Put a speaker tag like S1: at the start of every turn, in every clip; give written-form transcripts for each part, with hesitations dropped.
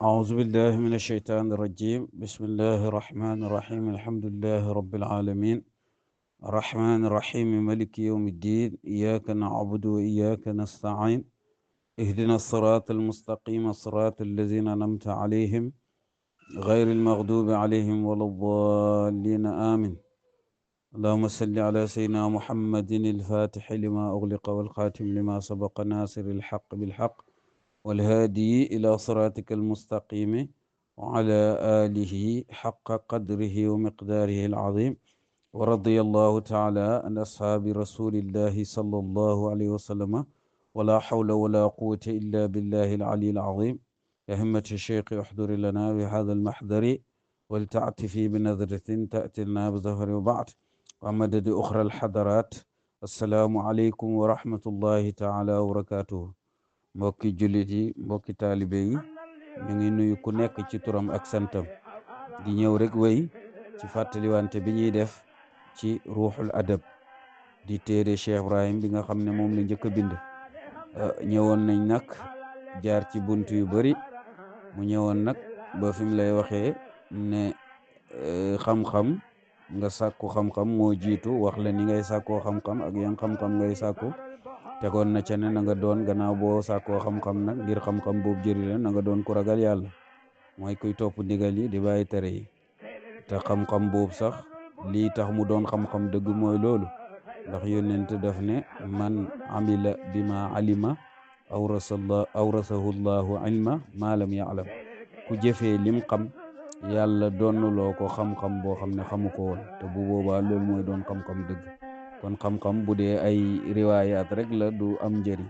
S1: أعوذ بالله من الشيطان الرجيم بسم الله الرحمن الرحيم الحمد لله رب العالمين الرحمن الرحيم ملك يوم الدين إياك نعبد وإياك نستعين اهدنا الصراط المستقيم صراط الذين أنعمت عليهم غير المغضوب عليهم ولا الضالين آمين اللهم صل على سيدنا محمد الفاتح لما أغلق والخاتم لما سبق ناصر الحق بالحق والهادي إلى صراطك المستقيم وعلى آله حق قدره ومقداره العظيم ورضي الله تعالى عن أصحاب رسول الله صلى الله عليه وسلم ولا حول ولا قوة إلا بالله العلي العظيم يا همة الشيخ احضر لنا بهذا المحضر ولتعتفي بنظرة تأتي لنا بظهر وبعد ومدد أخرى الحضرات السلام عليكم ورحمة الله تعالى وبركاته mbokki jullit yi mbokki taalibe yi ñu ngi nuyu ku nekk ci turam ak santam di ñëw rek wéy ci fàttaliwante bi ñuy def ci ruuxul adab di téere Cheikh Ibrahim bi nga xam ne moom la njëkk a bind ñëwoon nañ nag jaar ci bunt yu bari mu ñëwoon nag ba fi mu lay waxee ne xam-xam nga sàkku xam-xam moo jiitu wax la ni ngay sàkkoo xam-xam ak yan xam-xam ngay sàkku tegoon na ca ne na nga doon gannaaw boo sàkkoo xam-xam nag ngir xam-xam boobu jëri la na nga doon ku ragal yàlla mooy kuy topp ndigal yi di bàyyi tere yi te xam-xam boobu sax lii tax mu doon xam-xam dëgg mooy loolu ndax yónnent daf ne man amila bima alima awrasahu llahu ilma ma lam ya'lam ku jëfee lim xam yàlla doonuloo ko xam-xam boo xam ne xamu ko woon te bu boobaa loolu mooy doon xam-xam dëgg kon xam-xam bu dee ay riwaayaat rek la du am njëriñ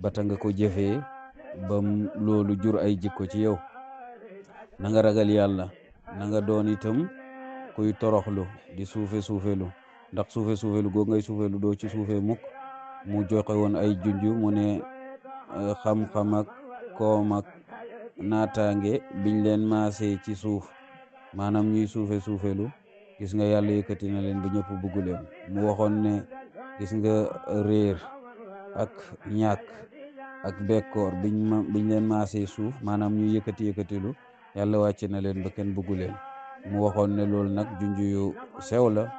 S1: bata nga ko jëfee ba loolu jur ay jikko ci yow na nga ragal yàlla na nga doon itam kuy toroxlu di suufelu ndax suufelu googu ngay suufelu doo ci suufe mukk mu joxe woon ay junj mu ne xam-xam ak koom ak naataange biñ leen maasee ci suuf maanaam ñuy suufelu gis nga yàlla yëkkati na leen ba ñëpp bugg leen mu waxoon ne gis nga réer ak ñàkk ak bekkoor biñ leen maasee suuf maanaam ñuy yëkkatilu yàlla wàcc na leen ba kenn bugg leen mu waxoon ne loolu nag junj yu sew la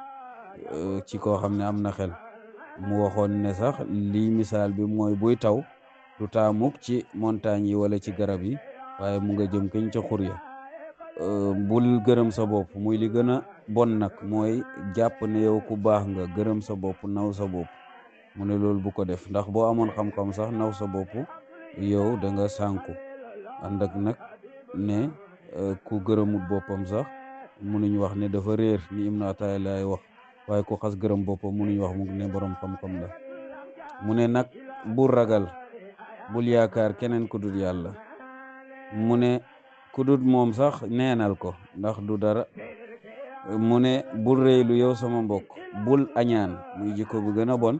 S1: ci koo xam ne am na xel mu waxoon ne sax lii misaal bi mooy buy taw du taamuk ci montagne yi wala ci garab yi waaye mu nga jëm kañ ca xur ya bul gërëm sa bopp muy li gën a bon nag mooy jàpp ne yow ku baax nga gërëm sa bopp naw sa bopp mu ne loolu bu ko def ndax boo amoon xam-xam sax naw sa bopp yow da nga sànku ànd ak nag ne ku gërëmut boppam sax munuñ wax ne dafa réer ni Ibn Ataay lay wax waaye ku xas gërëm boppam munuñ wax mu ne borom xam-xam la mu ne nag bul ragal bul yaakaar keneen ku dul yàlla mu ne ku dul moom sax neenal ko ndax du dara mu ne bul réylu yow sama mbokk bul añaan muy jikko bu gën a bon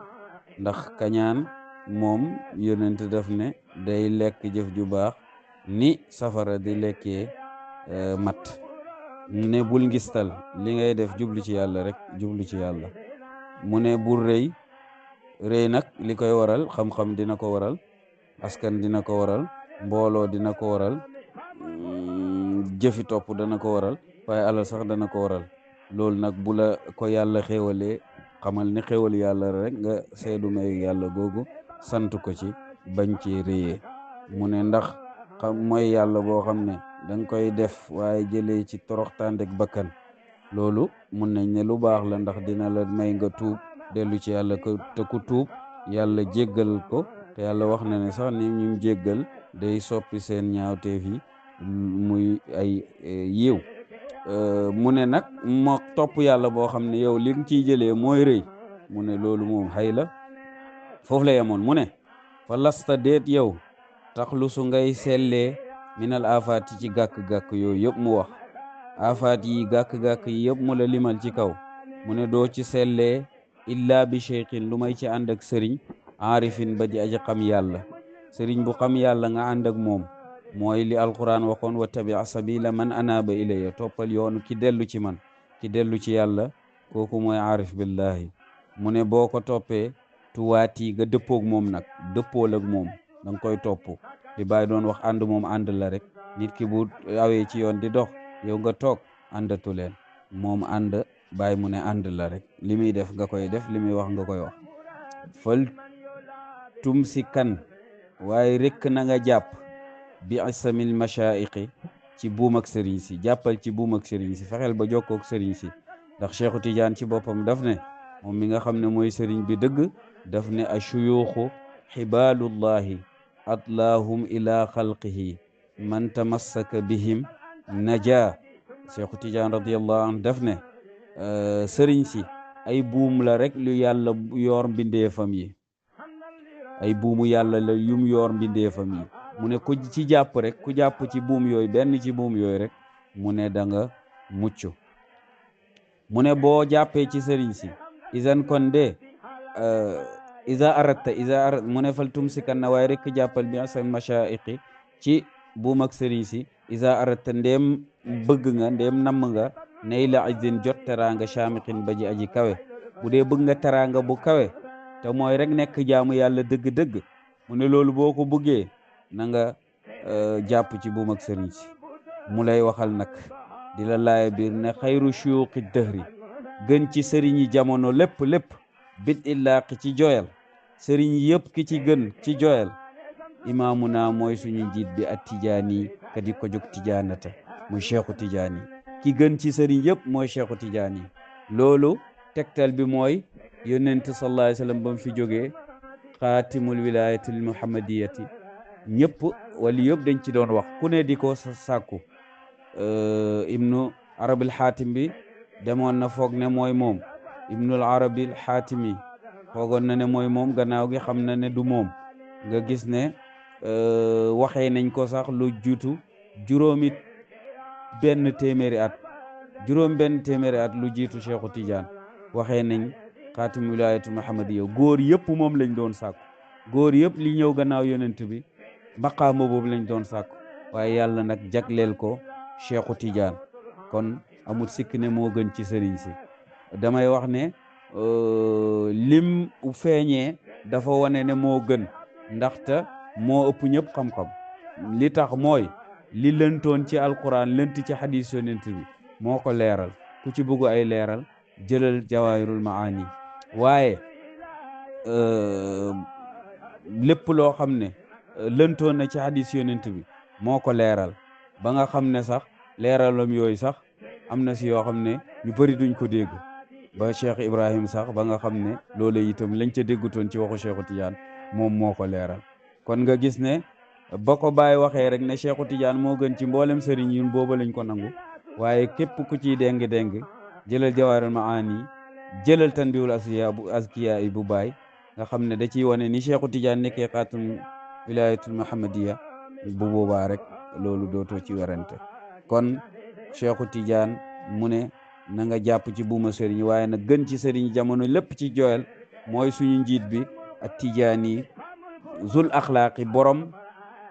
S1: ndax kañaan moom yonent daf ne day lekk jëf ju baax ni safara di lekkee mat ne bul ngistal li ngay def jublu ci yàlla rek jublu ci yàlla mu ne bul rëy nag li koy waral xam-xam dina ko waral askan dina ko waral mbooloo dina ko waral jëfi topp dana ko waral waaye alal sax dana ko waral loolu nag bu la ko yàlla xéewalee xamal ne xéewal yàlla rek nga seedu mayu yàlla googu sant ko ci bañ ci réyee mu ne ndax mooy yàlla boo xam ne danga koy def waaye jëlee ci toroxtaandeg bakkan loolu mun nañ ne lu baax la ndax dina la may nga tuub dellu ci yàlla ko te ku tuub yàlla jéggal ko te yàlla wax na ne sax ni ñu jéggal day soppi seen ñaawteef yi muy ay yiw mu ne nag moo topp yàlla boo xam ne yow li nga ciy jëlee mooy rëy mu ne loolu moom xëy la foofu la yemoon mu ne fa lasta déet yow taxlu su ngay sellee minal afaat yi ci gàkk-gàkk yooyu yëpp mu wax afaat yi gàkk-gàkk yi yëpp mu la limal ci kaw mu ne doo ci sellee illa bi cheikhin lu may ci ànd ak sëriñ aarifin ba di aji xam yàlla sëriñ bu xam yàlla nga ànd ak moom mooy li alquran waxoon wa tabi sabila man anaaba ilayya toppal yoonu ki dellu ci man ki dellu ci yàlla kooku mooy aarif billahi mu ne boo ko toppee tuwaati nga dëppoog moom nag dëppool ak moom da nga koy topp li bàyyi doon wax ànd moom ànd la rek nit ki bu awee ci yoon di dox yow nga toog àndatu leen moom ànd bàyyi mu ne ànd la rek li muy def nga koy def li muy wax nga koy wax fal tum si kan waaye rekk na nga jàpp bi asamil mashaiqi ci buum ak sëriñ si jàppal ci buum ak sëriñ si fexeel ba jokkook sëriñ si ndax Cheikhu Tidiane ci boppam daf ne moom mi nga xam ne mooy sëriñ bi dëgg daf ne ashuyuuxu xibaalullahi atlaahum ila xalqihi man tamassaka bihim naja Cheikhu Tidiane radiallahu anhu daf ne sëriñ si ay buum la rek lu yàlla yoor mbindeefam yi ay buumu yàlla la yum yoor mbindeefam yi mu ne ku ci jàpp rek ku jàpp ci buum yooyu benn ci buum yooyu rek mu ne da nga mucc mu ne boo jàppee ci sëriñ si isan kon de isa arat mu ne fal tumsikan na waaye rek jàppal bi asan mashaiqi ci buum ak sëriñ si isa aratta ndéem bëgg nga ndéem namm nga nay la izin jot teraanga chamiqin ba ji aji kawe bu dee bëgg nga teraanga bu kawe te mooy rek nekk jaamu yàlla dëgg-dëgg mu ne loolu boo ko bëggee na nga jàpp ci buum ak sëriñ si mu lay waxal nag di la laaya biir ne xayru shuyuqi dëhri gën ci sëriñ yi jamono lépp bit illaaqi ci joyal sëriñ yi yëpp ki ci gën ci joyal imaamuna mooy suñu njiit bi at tijaani ka di ko jóg tijaanata muy cheikhu tijaani ki gën ci sëriñ yëpp mooy cheikhu tijaani loolu tegtal bi mooy yonent sallallahu alayhi wa sallam ba mu fi jógee xaatimul wilayatil muhammadiyati ñëpp wali yëpp dañ ci doon wax ku ne di ko sàkku ibnu arabil xaatim bi demoon na foog ne mooy moom ibnul arabil xaatimi foogoon na ne mooy moom gannaaw gi xam na ne du moom nga gis ne waxee nañ ko sax lu juutu juróom benn téeméeri at lu jiitu Cheikhu Tidiane waxee nañ xaatim wilayatu muhammadiya góor yëpp moom lañ doon sàkku góor yëpp li ñëw gannaaw yonent bi maqaama boobu lañ doon sàkku waaye yàlla nag jagleel ko Cheikhu Tidiane kon amul sikk ne moo gën ci sëriñ si damay wax ne lim feeñee dafa wane ne moo gën ndaxte moo ëpp ñëpp xam-xam li tax mooy li lëntoon ci alquran lënt ci xadis yonent bi moo ko leeral ku ci bëgg ay leeral jëlal jawaahirul maani waaye lépp loo xam ne lëntoon na ci xadis yonent bi moo ko leeral ba nga xam ne sax leeralam yooyu sax am na si yoo xam ne ñu bëri duñ ko dégg ba Cheikh Ibrahim sax ba nga xam ne loolu itam lañ ca déggutoon ci waxu Cheikhu Tidiane moom moo ko leeral kon nga gis ne ba ko bàyyi waxee rek ne Cheikhu Tidiane moo gën ci mboolem sëriñ yi booba lañ ko nangu waaye képp ku ciy déng jëlal jawaahirul maani jëlal tanbiihul azkiya yi bu baay nga xam ne da ciy wane ni Cheikhu Tidiane nekkee xaatum wilayatul muhammadiya bu boobaa rek loolu dootoo ci werante kon Cheikhu Tidiane mu ne na nga jàpp ci buuma sëriñ waaye nag gën ci sëriñ jamono lépp ci jooyal mooy suñu njiit bi at Tijaani zul axlaaqi borom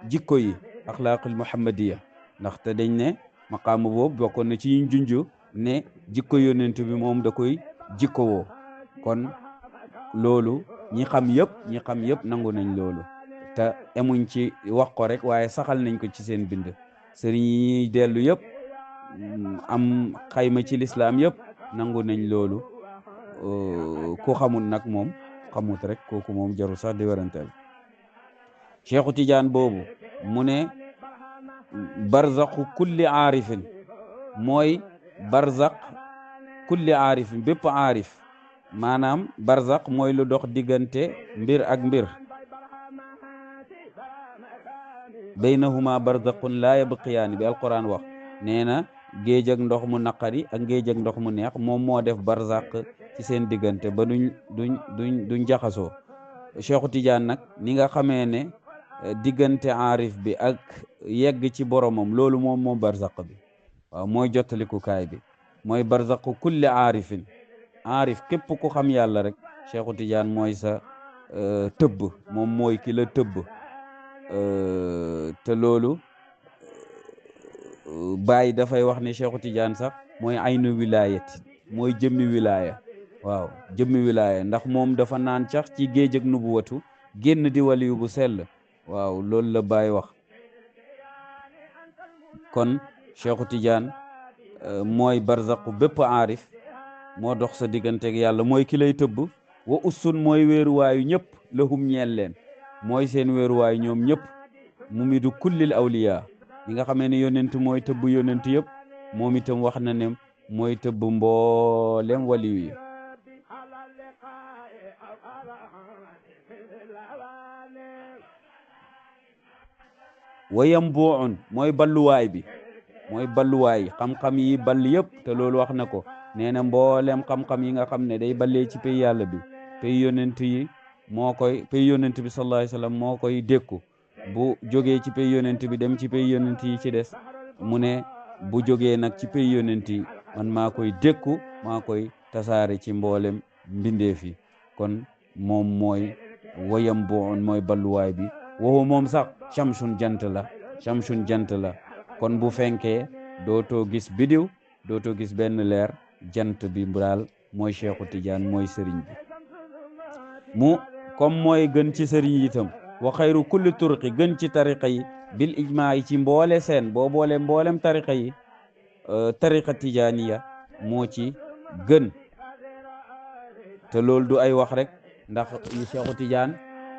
S1: jikko yi axlaaqul muhammadiya ndaxte dañ ne maqaama boobu bokkoon na ci ñu junju ne jikko yonent bi moom da koy jikko woo kon loolu ñi xam yëpp nangu nañ loolu te emuñ ci wax ko rek waaye saxal nañ ko ci seen bind sëriñ yi dellu yëpp am xayma ci lislaam yëpp nangu nañ loolu ku xamul nag moom xamut rek kooku moom jarul sax di weranteel Cheikhu Tidiane boobu mu ne barzaqu kulli aarifin mooy barzaq kulli aarifin bépp aarif maanaam barzaq mooy lu dox diggante mbir ak mbir baynahuma barzaqun laa yabqiyaani bi alquran wax nee na géej ak ndox mu naqari ak géej ak ndox mu neex moom moo def barzaq ci seen diggante ba duñ jaxasoo Cheikhu Tidiane nag ni nga xamee ne diggante aarif bi ak yegg ci boromam loolu moom barzaq bi waaw mooy jottalikukaay bi mooy barzaqu kulli aarifin aarif képp ku xam yàlla rek Cheikhu Tidiane mooy sa tëbb moom mooy ki la tëbb te loolu Baay dafay wax ne Cheikhu Tidiane sax mooy aynu wilayati mooy jëmmi wilaya waaw jëmmi wilaya ndax moom dafa naan sax ci géej ak nubuwatu génn di waliyu bu sell waaw loolu la Baay wax kon Cheikhu Tidiane mooy barzaqu bépp aarif moo dox sa digganteeg yàlla mooy ki lay tëbb wa ussun mooy wéeruwaayu ñëpp lahum ñeel leen mooy seen wéeruwaayu ñoom ñëpp mumidu kullil awliya ñi nga xamee ne yonent mooy tëbb yonent yëpp moom itam wax na ne mooy tëbb mboolem waliyu yi wayam buun mooy balluwaay bi mooy balluwaay xam-xam yi ball yëpp te loolu wax na ko nee na mboolem xam-xam yi nga xam ne day ballee ci pay yàlla bi pay yonent yi moo koy pay yonent bi sallallahu alayhi wasallam moo koy dékku bu jógee ci pay yonent bi dem ci pay yonent yi ci des mu ne bu jógee nag ci pay yonent yi man maa koy dékku maa koy tasaare ci mboolem mbindeef yi kon moom mooy wayam buun mooy balluwaay bi waxu moom sax shamsun jant la kon bu fenkee dootoo gis bidiw dootoo gis benn leer jant bi daal mooy Cheikhu Tidiane mooy sëriñ bi mu comme mooy gën ci sëriñ itam wa xayru kulli turqi gën ci tariqa yi bil ijmaa yi ci mboole seen boo boole mboolem tariqa yi tariqa tijaaniya moo ci gën te loolu du ay wax rek ndax Cheikhu Tidiane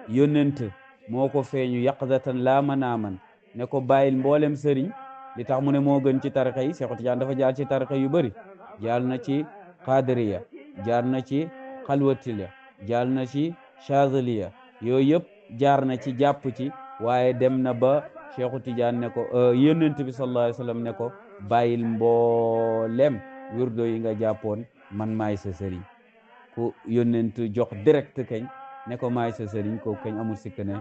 S1: yónnent moo ko feeñu yaqzatan laa manaaman ne ko bàyyil mboolem sëriñ li tax mu ne moo gën ci tariqa yi Cheikhu Tidiane dafa jaar ci tariqa yu bëri jaar na ci qadiriya jaar na ci xalwatiya jaar na ci chaziliya yooyu yëpp jaar na ci jàpp ci waaye dem na ba Cheikhu Tidiane ne ko yónnent bi sallallahu alayhi wa sallam ne ko bàyyil mboolem wirdo yi nga jàppoon man maay sa sëriñ ku yónnent jox direct kañ ne ko maay sa sëriñ ko kañ amul sikk ne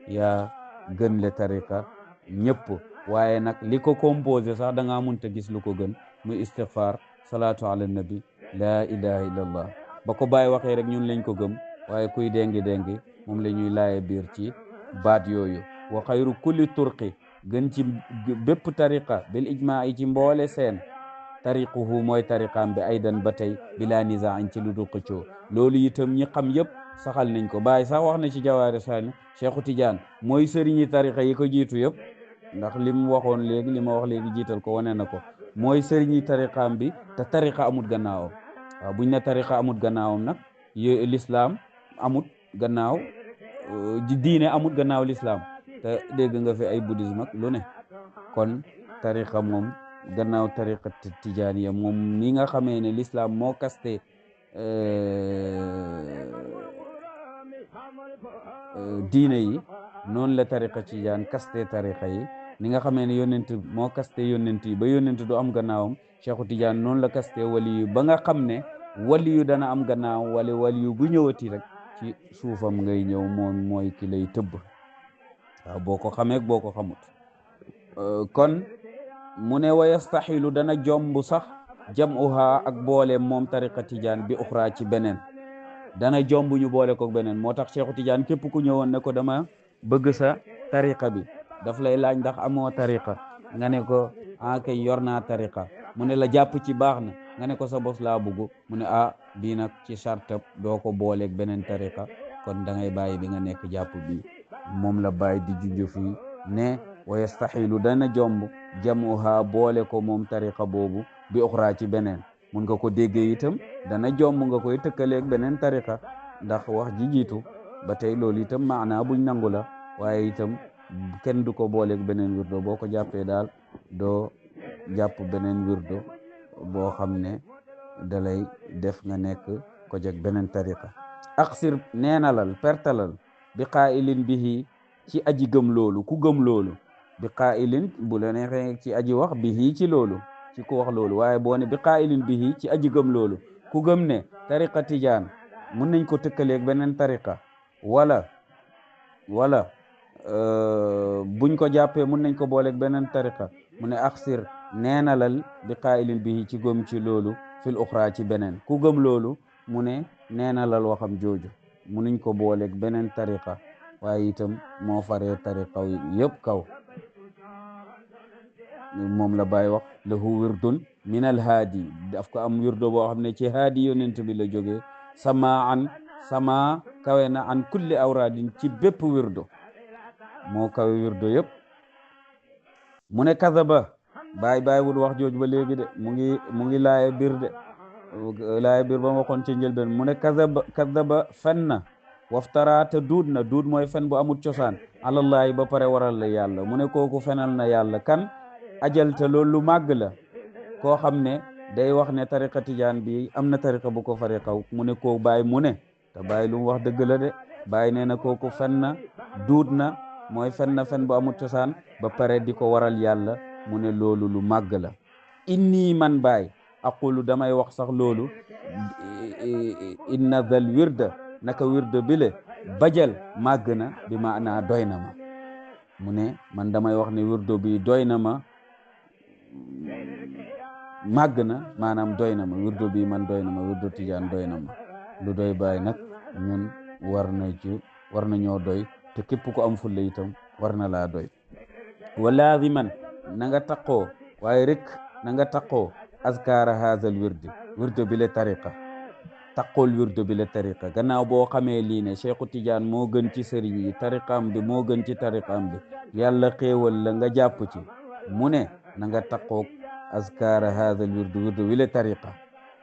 S1: yaa gën le tariqa ñëpp waaye nag li ko composé sax da ngaa mënta gis lu ko gën muy istighfar salaatu ala nabi laa ilaha illallah ba ko bàyyi waxee rek ñun lañ ko gëm waaye kuy déngi moom la ñuy laaye biir ci baat yooyu wa xayru kulli turqi gën ci bépp tariqa bil ijmaa yi ci mboole seen tariquhu mooy tariqaam bi aydan ba tey bila nizaain ci lu du xëccoo loolu itam ñi xam yëpp saxal nañ ko bàyyi sax wax na ci jawaari saani Cheikhu Tidiane mooy sëriñi tariqa yi ko jiitu yëpp ndax li mu waxoon léegi li ma wax léegi jiital ko wane na ko mooy sëriñi tariqaam bi te tariqa amut gannaawam waaw buñ ne tariqa amut gannaawam nag l'islam amut gannaaw diine amut gannaaw l'islam te dégg nga fi ay bouddhisme ak lu ne kon tariqa moom gannaaw tariqa tijaaniya moom ni nga xamee ne l'islam moo kaste diine yi noonu la tariqa tijaan kaste tariqa yi ni nga xamee ne yonent moo kaste yonent yi ba yonent du am gannaawam Cheikhu Tidiane noonu la kaste wali yu ba nga xam ne wali yu dana am gannaaw wala wali yu bu ñëwati rek ci suufam ngay ñëw moom mooy ki lay tëbb waaw boo ko xamee boo ko xamut kon mu ne wa yastaxilu dana jomb sax jam'uha ak boole moom tariqa Tidiane bi uxra ci beneen dana jomb ñu boole ko beneen moo tax Cheikhu Tidiane képp ku ñëwoon ne ko dama bëgg sa tariqa bi daf lay laaj ndax amoo tariqa nga ne ko kay yor naa tariqa mu ne la jàpp ci baax na nga ne ko sa bos laa bëgg mu ne bii nag ci sartab doo ko booleeg beneen tariqa kon da ngay bàyyi bi nga nekk jàpp bi moom la bàyyi di junj fii ne wa yastaxilu dana jomb jamuha boole ko moom tariqa boobu bi uxra ci beneen mun nga ko déggee itam dana jomb nga koy tëkkaleeg beneen tariqa ndax wax ji jiitu ba tey loolu itam maanaa buñ nangu la waaye itam kenn du ko booleeg beneen wirdo boo ko jàppee daal doo jàpp beneen wirdo boo xam ne dalay def nga nekk ko jeg beneen tariqa aksir neenalal pertalal bi qaa'ilin bihi ci aji gëm loolu ku gëm loolu bi qaa'ilin bu la neexee ci aji wax bihi ci loolu ci ku wax loolu waaye boo ne bi qaa'ilin bihi ci aji gëm loolu ku gëm ne tariqa tijaan mun nañ ko tëkkaleeg beneen tariqa wala buñ ko jàppee mun nañ ko booleeg beneen tariqa mu ne aksir neenalal bi qaa'ilin bihi ci gëm ci loolu fil uxra ci beneen ku gëm loolu mu ne neenalal waxam jooju munuñ ko booleeg beneen tariqa waaye itam moo faree tariqa yëpp kaw moom la Baay wax lahu wirdun min al haadi daf ko am wirdo boo xam ne ci haadi yonent bi la jógee sama kawe na an kulli awraadin ci bépp wirdo moo kawe wirdo yëpp mu ne kadaba bàyyi wul wax jooj ba léegi de mu ngi laaye biir de laaye biir ba ma waxoon ci njëlbeen mu ne kadaba fen na waftaraata duud mooy fen bu amul cosaan alallahi ba pare waral la yàlla mu ne kooku fenal na yàlla kan ajalte loolu lu màgg la koo xam ne day wax ne tariqa tijaan bi am na tariqa bu ko fariqa mu ne koo bàyyi mu ne te bàyyi lu mu wax dëgg la de bàyyi nee na kooku fen na duud na mooy fen na fen bu amul cosaan ba pare di ko waral yàlla mu ne loolu lu màgg la inni man bàyyi aqulu damay wax sax loolu inna dal wirda naka wirda bile bajal màgg na bi maanaa doy na ma mu ne man damay wax ne wirdo bi doy na ma màgg na maanaam doy na ma wirdo bi man doy na ma wirdo tijaan doy na ma lu doy bàyyi nag ñun war na ñoo doy te képp ku am fulla itam war na laa doy wa laaziman na nga taqoo waaye rek na nga taqoo azkaara haazal wirdo bi le tariqa taqool wirdo bi le tariqa gannaaw boo xamee lii ne Cheikhu Tidiane moo gën ci sëriñ yi tariqam bi moo gën ci tariqam bi yàlla xéewal la nga jàpp ci mu ne na nga taqoog azkaara haazal wirdo bi le tariqa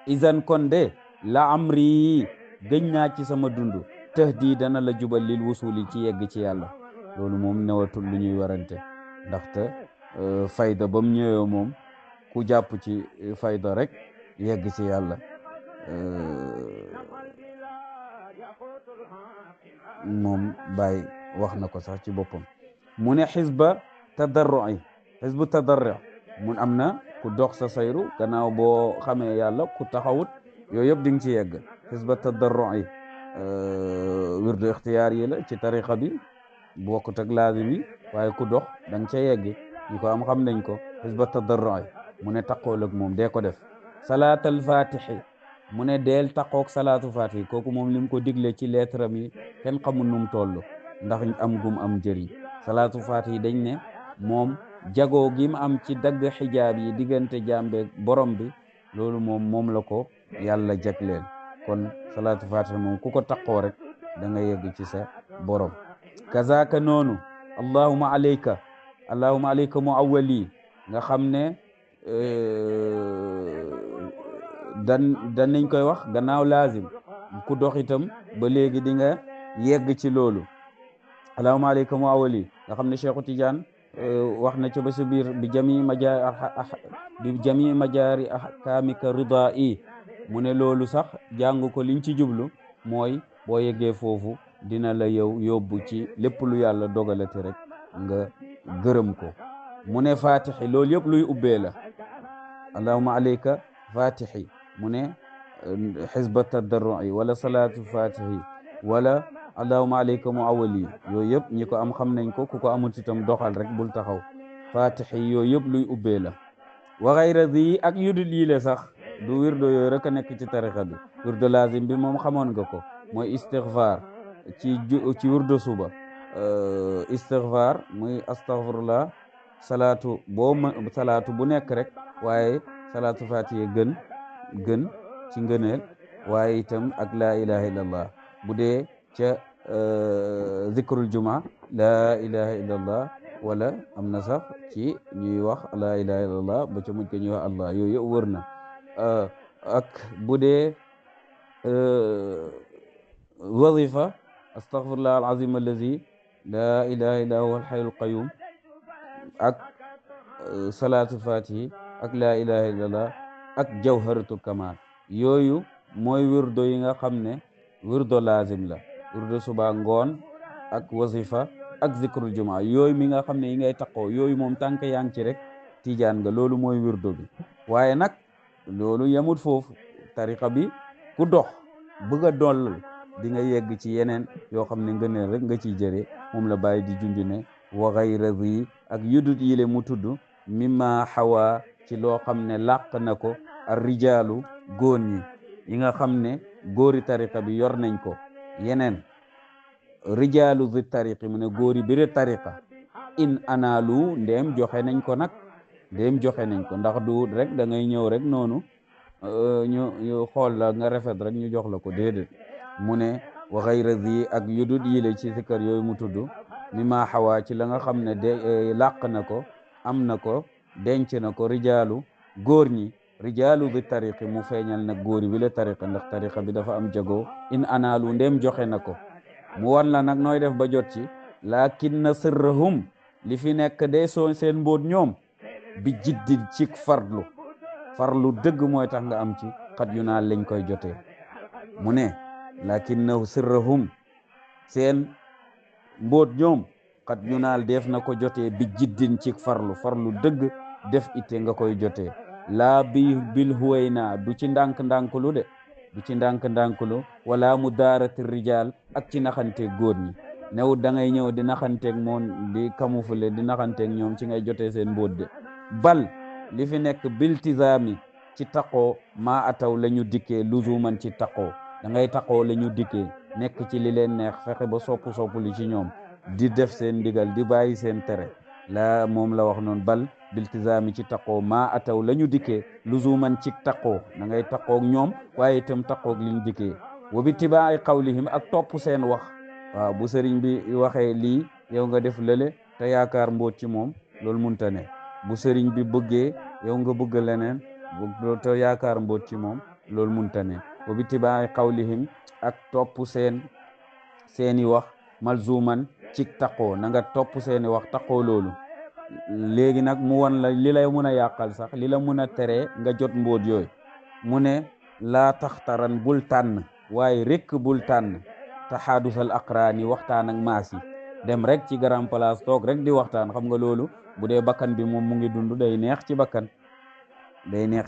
S1: izan kon de la amri gëñ naa ci sama dund tahdi dana la jubal lil wusuli ci yegg ci yàlla loolu moom newatul lu ñuy warante ndaxte fayda bam ñëwee moom ku jàpp ci fayda rek yegg ci yàlla moom Baay wax na ko sax ci boppam mu ne xisbu tadarru mun am na ku dox sa sayru gannaaw boo xamee yàlla ku taxawut yooyu yëpp di nga ci yegg xisba tadarru wirdu ixtiyaar yi la ci tariqa bi bokkut ak laazim yi waaye ku dox da nga ca yegg ñu ko am xam nañ ko xisba tadarru mu ne taqool ak moom dee ko def salaatal fatixi mu ne deel taqoog salaatu fatixi kooku moom lim ko digle ci lettre mi kenn xamul num toll ndax am gum am njëriñ salaatu fatixi dañ ne moom jagoo gi mu am ci dagg xijaab yi diggante jàmbe borom bi loolu moom la ko yàlla jagleel kon salaatu fatixi moom ku ko taqoo rek da nga yegg ci sa borom kazaka noonu allahuma alayka mu awwali nga xam ne danañ koy wax gannaaw laazim ku dox itam ba léegi di nga yegg ci loolu allahumma alayka mu awali nga xam ne Cheikhu Tidiane wax na ca ba sa biir bi jami majaari ahkaamika rida yi mu ne loolu sax jàng ko liñ ci jublu mooy boo yeggee foofu dina la yóbbu ci lépp lu yàlla dogalate rek nga gërëm ko mu ne fatixi loolu yëpp luy ubbee la allahumma alayka fatixi mu ne xisba tadarru'i wala salaatu fatixi wala allahumma alayka mu awali yooyu yëpp ñi ko am xam nañ ko ku ko amul itam doxal rek bul taxaw fatixi yooyu yëpp luy ubbee la wa xayra zi ak yudul yi le sax du wirdo yooyu rek a nekk ci tarixa bi wirdo lazim bi moom xamoon nga ko mooy istighfar ci wirdo suba istighfar muy astaghfirullah salaatu salaatu bu nekk rek waaye salaatu fatiha gën ci ngëneel waaye itam ak laa ilaha illallah bu dee ca zikrul juma laa ilaha illallah wala am na sax ci ñuy wax laa ilaha illallah ba ca mujj ko ñuy wax allah yooyu yëpp wër na ak bu dee wazifa astaghfirullah alazim allazi laa ilaha illa huwa alhayyul qayyum ak salaatu fatihi ak laa ilaha illallah ak jawharatul kamal yooyu mooy wirdo yi nga xam ne wirdo lazim la wirdo suba ngoon ak wasifa ak zikrul jumaa yooyu mi nga xam ne yi ngay taqoo yooyu moom tànk yaa ngi ci rek tijaan nga loolu mooy wirdo bi waaye nag loolu yemut foofu tariqa bi ku dox bëgg a doll di nga yegg ci yeneen yoo xam ne ngëneel rek nga ciy jëre moom la bàyyi di junj ne wa ghayra zi ak yudut yile mu tudd mimma xawa ci loo xam ne làq na ko ar rijaalu góor ñi yi nga xam ne góori tariqa bi yor nañ ko yeneen rijaalu zi tariqi mu ne góori bire tariqa in analu ndéem joxe nañ ko nag ndéem joxe nañ ko ndax du rek da ngay ñëw rek noonu ñu xool la nga rafet rek ñu jox la ko déedéet mu ne wa ghayra zi ak yudut yile ci sikkar yooyu mu tudd mimma xawa ci la nga xam ne de làq na ko am na ko denc na ko rijaalu góor ñi rijaalu bi tariqi mu feeñal nag góori bi la tariqa ndax tariqa bi dafa am jagoo in anaalu ndem joxe na ko mu wan la nag nooy def ba jot ci lakinna sirrahum li fi nekk de soo seen mbóot ñoom bi jiddin ci farlu dëgg mooy tax nga am ci xat yu naa lañ koy jotee mu ne lakinna sirrahum seen mbóot ñoom xat yu naal def na ko jotee bi jiddin ci farlu dëgg def ite nga koy jotee laa bil huway naa du ci ndànk-ndànklu de du ci ndànk-ndànklu wala mu daarati rijaal ak ci naxanteeg góor ñi new da ngay ñëw di naxanteeg moom di camoufler di naxanteeg ñoom ci ngay jotee seen mbóot de bal li fi nekk biltizaami ci taqoo maa ataw la ñu dikkee luzuman ci taqoo da ngay taqoo la ñu dikkee nekk ci li leen neex fexe ba soppu li ci ñoom di def seen ndigal di bàyyi seen tere la moom la wax noonu bal biltizaami ci taqoo maa ataw la ñu dikkee luzuman ci taqoo da ngay taqoog ñoom waaye itam taqoog li ñu dikkee wa bi tibaa'i qawlihim ak topp seen wax waaw bu sëriñ bi waxee lii yow nga def lële te yaakaar mbóot ci moom loolu munta ne bu sëriñ bi bëggee yow nga bëgg leneen te yaakaar mbóot ci moom loolu munta ne wa bi tibaa'i qawlihim ak topp seeni wax malzuman ci taqoo na nga topp seeni wax taqoo loolu léegi nag mu won la li lay mun a yàqal sax li la mun a teree nga jot mbóot yooyu mu ne laa taxtaran bul tànn waaye rekk bul tànn taxaadusal aqraani waxtaan ak maas yi dem rek ci grand place toog rek di waxtaan xam nga loolu bu dee bakkan bi moom mu ngi dund day neex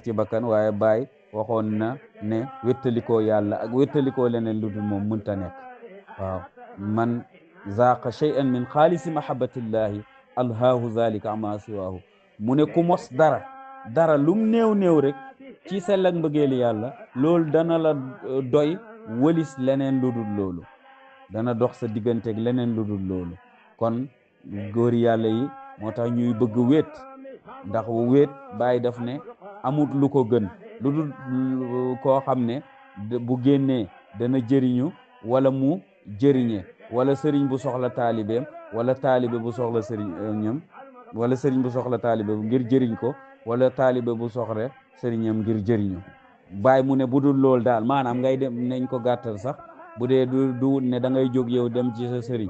S1: ci bakkan waaye Baay waxoon na ne wéttalikoo yàlla ak wéttalikoo leneen lu dul moom mënta nekk waaw man zaaqa shay'an min xaalisi mahabbatillahi alhaahu zalika ama siwaahu mu ne ku mos dara lum néew rek ci sell ak mbëggeeli yàlla loolu dana la doy wëlis leneen lu dul loolu dana dox sa digganteeg leneen lu dul loolu kon góori yàlla yi moo tax ñuy bëgg wéet ndax wéet Baay daf ne amut lu ko gën lu dul koo xam ne bu génnee dana jëriñu wala mu jëriñe wala sëriñ bu soxla taalibeem wala taalibe bu soxla sëriñam wala sëriñ bu soxla taalibe ngir jëriñ ko wala taalibe bu soxla sëriñam ngir jëriñu Baay mu ne bu dul loolu daal maanaam ngay dem nañ ko gàttal sax bu dee du ne da ngay jóg yow dem ci sa sëriñ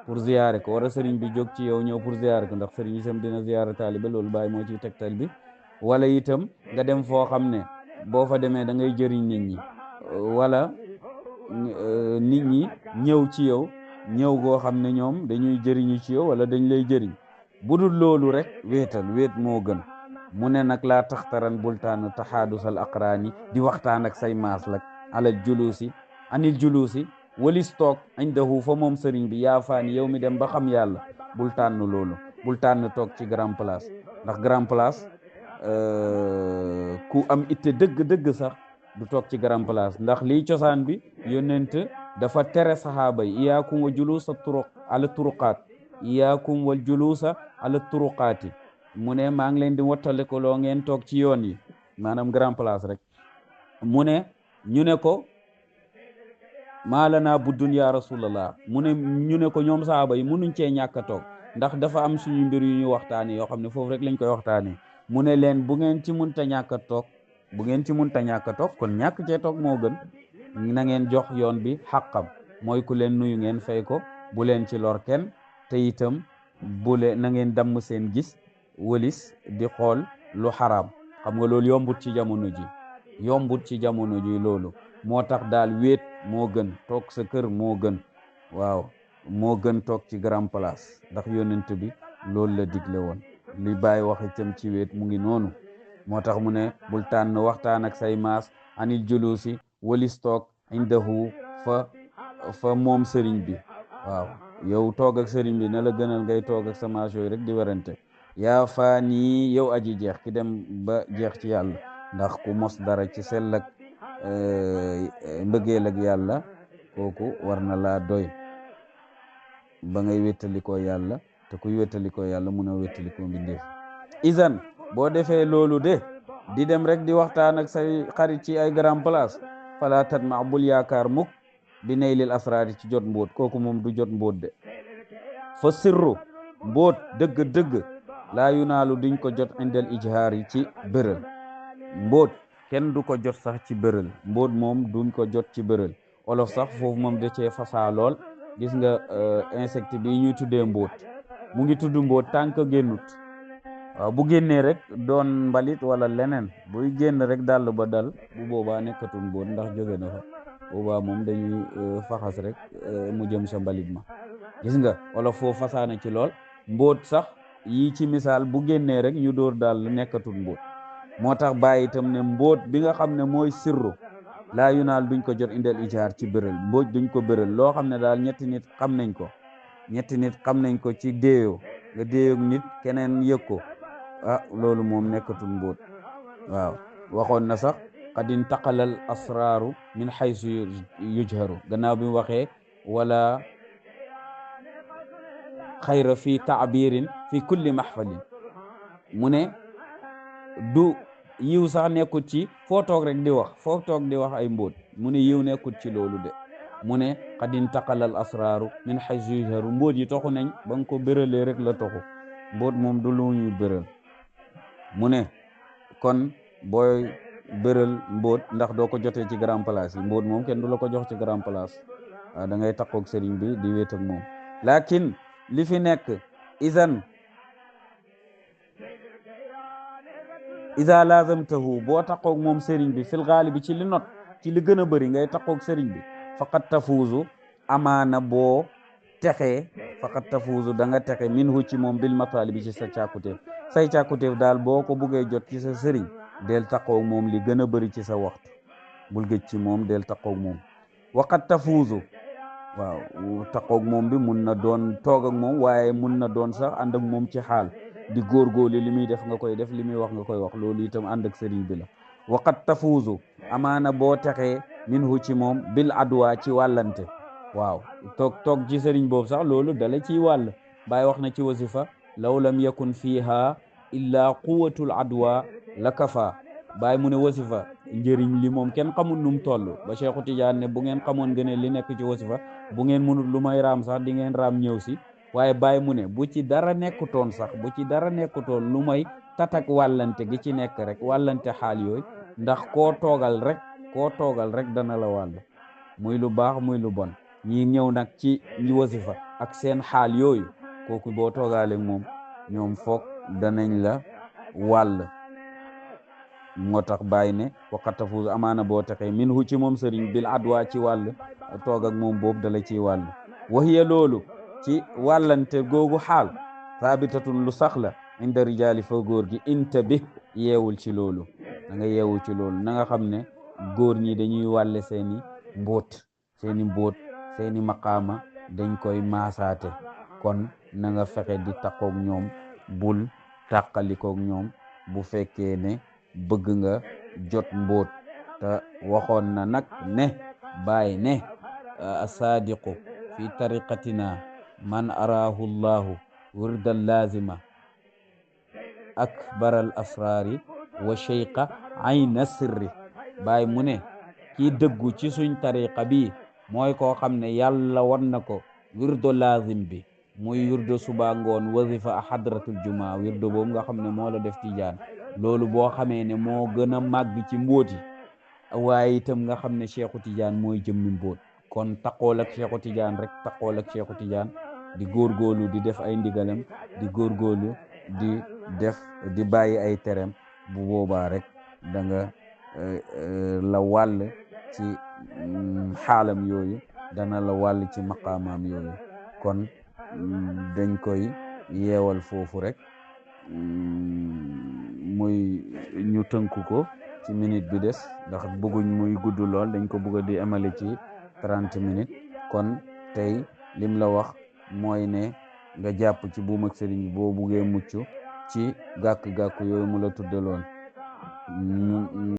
S1: pour ziyaare ko wala sëriñ bi jóg ci yow ñëw pour ziyaare ko ndax sëriñ itam dina ziyaare taalibe loolu Baay moo ciy tegtal bi wala itam nga dem foo xam ne boo fa demee da ngay jëriñ nit ñi wala nit ñi ñëw ci yow ñëw goo xam ne ñoom dañuy jëriñu ci yow wala dañ lay jëriñ bu dul loolu rek wéet moo gën mu ne nag laa taxtaran bultaan taxaadusal aqraani di waxtaan ak say maas lak anil julusi walis toog indahu fa moom sëriñ bi yaa faani yow mi dem ba xam yàlla bul tànn loolu bul tànn toog ci grand place ndax grand place ku am itte dëgg sax du toog ci grand place ndax liy cosaan bi yonent dafa tere sahaaba yi iyaakum wa julusa ala turuqaat iyaakum wal julusa ala turuqaati mu ne maa ngi leen di wattale ko loo ngeen toog ci yoon yi maanaam grand place rek mu ne ñu ne ko maalana buddun ya rasulallah mu ne ñu ne ko ñoom sahaaba yi munuñ cee ñàkk a toog ndax dafa am suñu mbir yu ñu waxtaane yoo xam ne foofu rek lañ koy waxtaane mu ne leen bu ngeen ci munta ñàkk a toog kon ñàkk cee toog moo gën na ngeen jox yoon bi xàqam mooy ku leen nuyu ngeen fay ko bu leen ci lor kenn te itam na ngeen damm seen gis wëlis di xool lu xaraam xam nga loolu yombut ci jamono ji loolu moo tax daal wéet moo gën toog sa kër moo gën waaw moo gën toog ci grand place ndax yonent bi loolu la digle woon li Baay wax itam ci wéet mu ngi noonu moo tax mu ne bul tànn waxtaan ak say maas anil julusi walis toog indahu fa moom sëriñ bi waaw yow toog ak sëriñ bi na la gënal ngay toog ak sa maas yooyu rek di werante yaa faani yow aji jeex ki dem ba jeex ci yàlla ndax ku mos dara ci sell ak mbëggeel ak yàlla kooku war na laa doy ba ngay wéttalikoo yàlla te kuy wéttalikoo yàlla mun a wéttalikoo mbindeef isan boo defee loolu de di dem rek di waxtaan ak say xarit ci ay grand place fala tatma bul yaakaar mukk bi naylil asraari ci jot mbóot kooku moom du jot mbóot de fa sirru mbóot dëgg laa yunaalu duñ ko jot indal ijhaar yi ci bërël mbóot kenn du ko jot sax ci bërël mbóot moom duñ ko jot ci bërël olof sax foofu moom da cee fasaa lool gis nga insecte bi ñuy tuddee mbóot mu ngi tudd mbóot tànk génnut waaw bu génnee rek doon mbalit wala leneen buy génn rek dàll ba dal bu boobaa nekkatul mbóot ndax jóge na fa boobaa moom dañuy faxas rek mu jëm sa mbalit ma gis nga wala foofu fasaana ci lool mbóot sax yi ci misaal bu génnee rek ñu dóor dàll nekkatul mbóot moo tax bàyyi itam ne mbóot bi nga xam ne mooy sirru laa yu naal duñ ko jot indal ijaar ci bërël mbóot duñ ko bërël loo xam ne daal ñetti nit xam nañ ko ci déeyoo nga déeyoog nit keneen yëg ko loolu moom nekkatul mbóot waaw waxoon na sax qad intaqalal asraaru min haysu yujharu gannaaw bi mu waxee wala xayra fi taabirin fi kulli mahfalin mu ne du yiw sax nekkut ci foo toog rek di wax foo toog di wax ay mbóot mu ne yiw nekkut ci loolu de mu ne qad intaqalal asraaru min haysu yujharu mbóot yi toxu nañ ba nga ko béralee rek la toxu mbóot moom du lu ñuy béral mu ne kon booy béral mbóot ndax doo ko jotee ci grand place yi mbóot moom kenn du la ko jox ci grand place waaw da ngay takkoog sëriñ bi di wéet ak moom lakin li fi nekk iza lazamtahu boo takkoog moom sëriñ bi fil gaalibi ci li not ci li gën a bëri ngay takkoog sëriñ bi faqat tafuuzu amaana boo texee faqat tafuuzu da nga texe minhu ci moom bil matalibi ci sa càkkutéef say càkkutéef daal boo ko buggee jot ci sa sëriñ del takkoog moom li gën a bëri ci sa waxtu bul gëj ci moom del takkoog moom waqat tafuuzu waaw takkoog moom bi mun na doon toog ak moom waaye mun na doon sax ànd ak moom ci xaal di góorgóorlu li muy def nga koy def li muy wax nga koy wax loolu itam ànd ak sëriñ bi la waqat tafuuzu amaana boo texee minhu ci moom bil adwa ci wàllante waaw toog ci sëriñ boobu sax loolu dala ciy wàll Baay wax na ci wasifa law lam yakun fiha illa quwatul adwa la kafa Baay mu ne wasifa njëriñ li moom kenn xamul num toll ba Cheikhu Tidiane ne bu ngeen xamoon gën li nekk ci wasifa bu ngeen mënul lu may raam sax di ngeen raam ñëw si waaye Baay mu ne bu ci dara nekkutoon lu may tatak wàllante gi ci nekk rek wàllante xaal yooyu ndax koo toogal rek dana la wàll muy lu baax muy lu bon ñi ñëw nag ci wasifa ak seen xaal yooyu kooku boo toogaaleeg moom ñoom foog danañ la wàll moo tax Baay ne waqat tafuuz amaana boo texee min hu ci moom sëriñ bil adwa ci wàll toog ak moom boobu dala ciy wàll waxiya loolu ci wàllante googu xaal thabitatun lu sax la inda rijaali fa góor gi inta bi yeewul ci loolu da nga yeewu ci loolu na nga xam ne góor ñi dañuy wàlle seeni mbóot seeni maqaama dañ koy maasaate kon na nga fexe di takkoog ñoom bul tàqalikoog ñoom bu fekkee ne bëgg nga jot mbóot te waxoon na nag ne Baay ne asadiqu fi tariqatina man araahu llahu wirdal lazima akbaral asrari wa cheikha ayna sirri Baay mu ne kii dëggu ci suñ tariqa bi mooy koo xam ne yàlla wan na ko wirdo lazim bi muy wirdo suba ngoon wazifa a hadratul juma wirdo boobu nga xam ne moo la def tijaan loolu boo xamee ne moo gën a màgg ci mbóoti waaye itam nga xam ne Cheikhu Tidiane mooy jëmmi mbóot kon taqool ak Cheikhu Tidiane rek taqool ak Cheikhu Tidiane di góorgóorlu di def ay ndigalam di góorgóorlu di bàyyi ay terem bu boobaa rek da nga la wàll ci xaalam yooyu dana la wàll ci maqaamaam yooyu kon dañ koy yeewal foofu rek muy ñu tënku ko ci minute bi des ndax bëgguñ muy gudd lool dañ ko bëgg di emale ci 30 minutes kon tey lim la wax mooy ne nga jàpp ci buum ak sëriñ boo buggee mucc ci gàkk-gàkk yooyu mu la tuddaloon